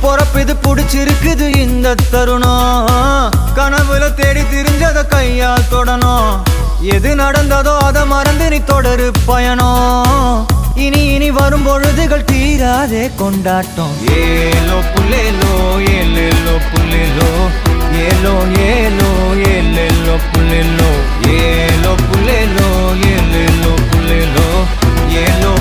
பொறப்பு இது புடிச்சிருக்குது இந்த தருணம். கனவுல தேடி திரிஞ்சத கையால் தொடணும். எது நடந்ததோ அதை மறந்து நீ தொடரு பயணம். இனி இனி வரும் பொழுதுகள் தீராதே கொண்டாட்டம். ஏலோ புல்லேலோ ஏலேலோ புல்லேலோ ஏலோ ஏலோ ஏலேலோ புல்லேலோ ஏலோ புல்லேலோ ஏலேலோ புல்லேலோ ஏலோ